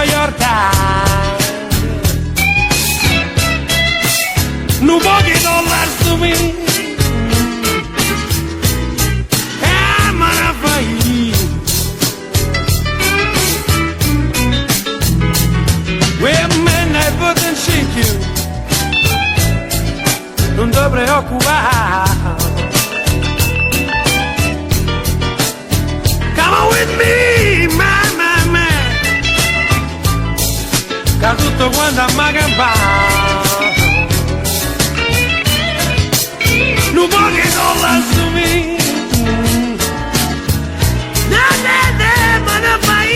for your time. No pochi dollars to me. I'm on fire. Well, man, I wouldn't shake you. Non ti preoccupare. Come on with me, man, man, man. Che tutto quanto a me campare. Non pochi dollars to me. Na na na, ma non fai.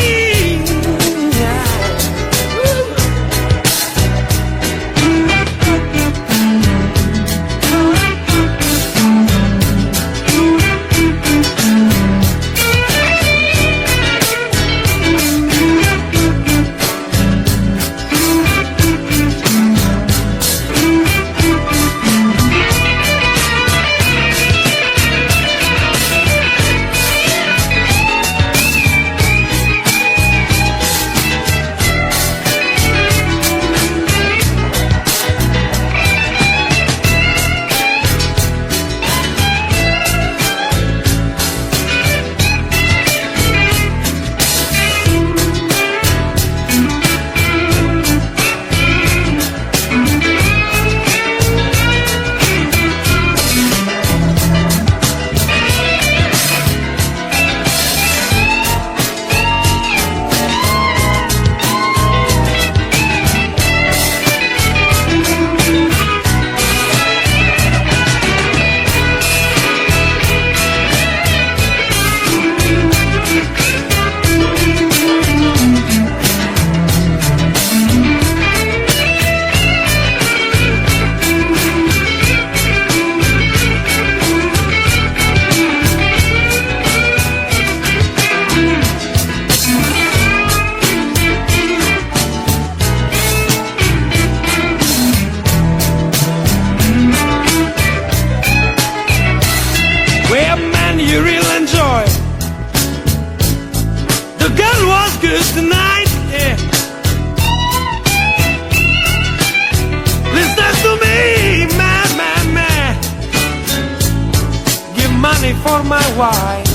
For my wife,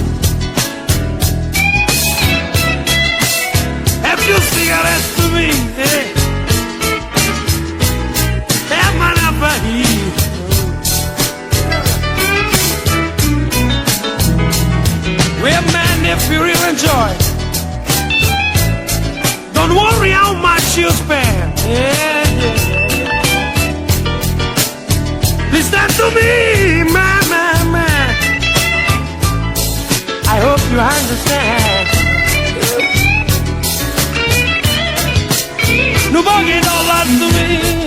a few cigarettes to me, am I not here? Well, man, if you really enjoy, don't worry how much you spend. Listen to me, man, man, man. I hope you understand. No pochi dollars to me.